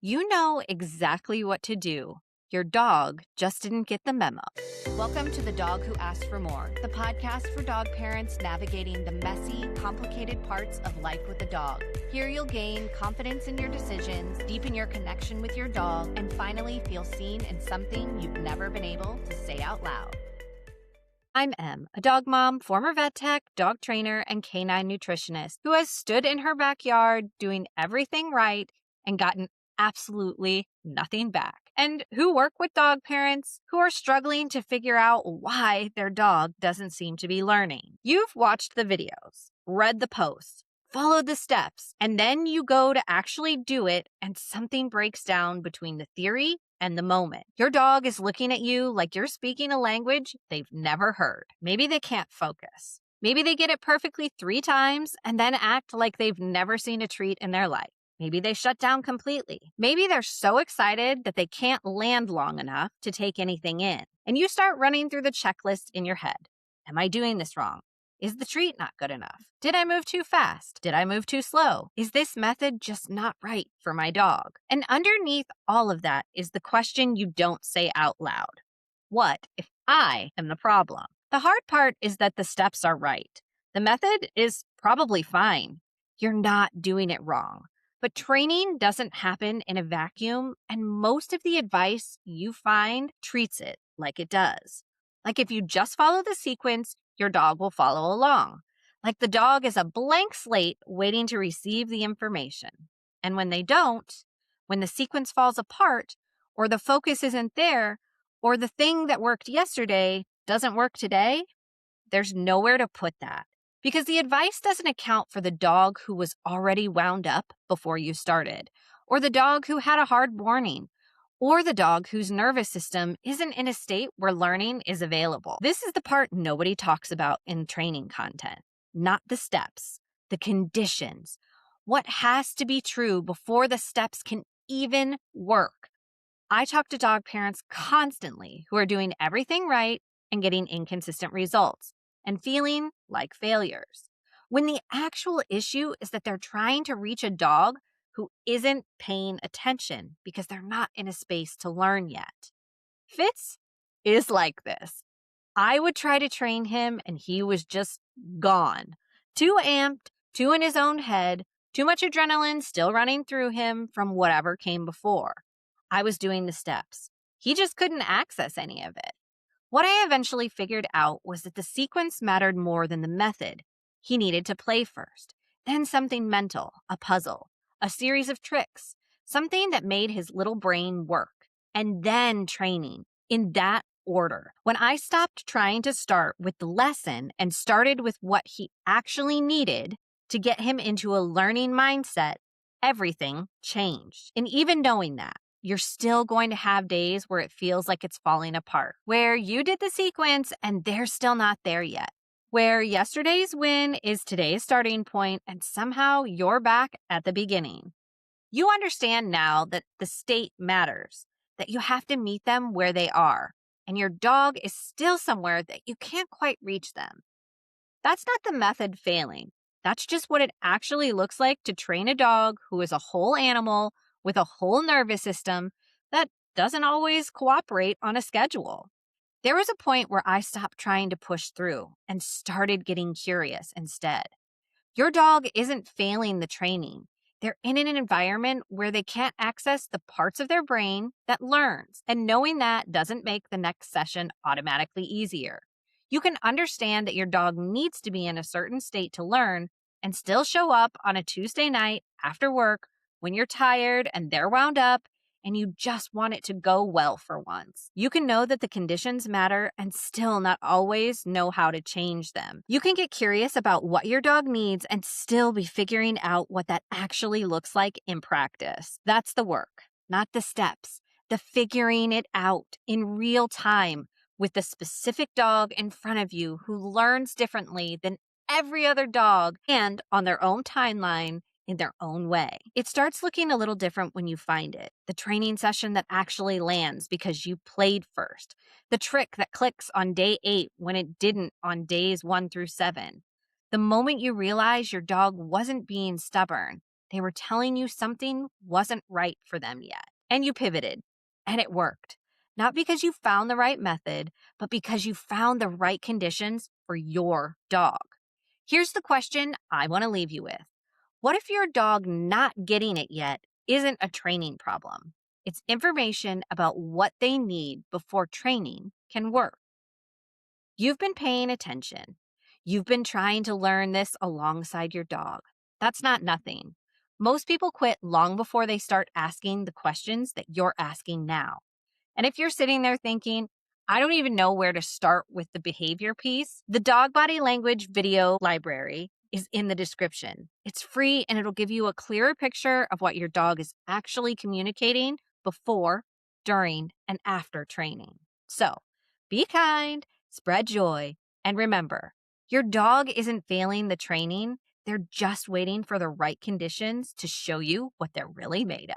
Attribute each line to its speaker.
Speaker 1: You know exactly what to do. Your dog just didn't get the memo. Welcome to The Dog Who Asked for More, the podcast for dog parents navigating the messy, complicated parts of life with a dog. Here you'll gain confidence in your decisions, deepen your connection with your dog, and finally feel seen in something you've never been able to say out loud. I'm Em, a dog mom, former vet tech, dog trainer, and canine nutritionist who has stood in her backyard doing everything right and gotten absolutely nothing back, and who work with dog parents who are struggling to figure out why their dog doesn't seem to be learning. You've watched the videos, read the posts, followed the steps, and then you go to actually do it and something breaks down between the theory and the moment. Your dog is looking at you like you're speaking a language they've never heard. Maybe they can't focus. Maybe they get it perfectly 3 times and then act like they've never seen a treat in their life. Maybe they shut down completely. Maybe they're so excited that they can't land long enough to take anything in. And you start running through the checklist in your head. Am I doing this wrong? Is the treat not good enough? Did I move too fast? Did I move too slow? Is this method just not right for my dog? And underneath all of that is the question you don't say out loud. What if I am the problem? The hard part is that the steps are right. The method is probably fine. You're not doing it wrong. But training doesn't happen in a vacuum, and most of the advice you find treats it like it does. Like if you just follow the sequence, your dog will follow along. Like the dog is a blank slate waiting to receive the information. And when they don't, when the sequence falls apart, or the focus isn't there, or the thing that worked yesterday doesn't work today, there's nowhere to put that. Because the advice doesn't account for the dog who was already wound up before you started, or the dog who had a hard morning, or the dog whose nervous system isn't in a state where learning is available. This is the part nobody talks about in training content, not the steps, the conditions, what has to be true before the steps can even work. I talk to dog parents constantly who are doing everything right and getting inconsistent results and feeling like failures, when the actual issue is that they're trying to reach a dog who isn't paying attention because they're not in a space to learn yet. Fitz is like this. I would try to train him and he was just gone. Too amped, too in his own head, too much adrenaline still running through him from whatever came before. I was doing the steps. He just couldn't access any of it. What I eventually figured out was that the sequence mattered more than the method. He needed to play first, then something mental, a puzzle, a series of tricks, something that made his little brain work, and then training in that order. When I stopped trying to start with the lesson and started with what he actually needed to get him into a learning mindset, everything changed. And even knowing that, you're still going to have days where it feels like it's falling apart, where you did the sequence and they're still not there yet, where yesterday's win is today's starting point and somehow you're back at the beginning. You understand now that the state matters, that you have to meet them where they are, and your dog is still somewhere that you can't quite reach them. That's not the method failing. That's just what it actually looks like to train a dog who is a whole animal with a whole nervous system that doesn't always cooperate on a schedule. There was a point where I stopped trying to push through and started getting curious instead. Your dog isn't failing the training. They're in an environment where they can't access the parts of their brain that learns, and knowing that doesn't make the next session automatically easier. You can understand that your dog needs to be in a certain state to learn and still show up on a Tuesday night after work when you're tired and they're wound up and you just want it to go well for once. You can know that the conditions matter and still not always know how to change them. You can get curious about what your dog needs and still be figuring out what that actually looks like in practice. That's the work, not the steps. The figuring it out in real time with the specific dog in front of you who learns differently than every other dog and on their own timeline in their own way. It starts looking a little different when you find it. The training session that actually lands because you played first. The trick that clicks on day 8 when it didn't on days 1 through 7. The moment you realize your dog wasn't being stubborn, They were telling you something wasn't right for them yet. And you pivoted, and it worked. Not because you found the right method, but because you found the right conditions for your dog. Here's the question I want to leave you with. What if your dog not getting it yet isn't a training problem? It's information about what they need before training can work. You've been paying attention. You've been trying to learn this alongside your dog. That's not nothing. Most people quit long before they start asking the questions that you're asking now. And if you're sitting there thinking, I don't even know where to start with the behavior piece, the dog body language video library is in the description. It's free and it'll give you a clearer picture of what your dog is actually communicating before, during, and after training. So be kind, spread joy, and remember, your dog isn't failing the training. They're just waiting for the right conditions to show you what they're really made of.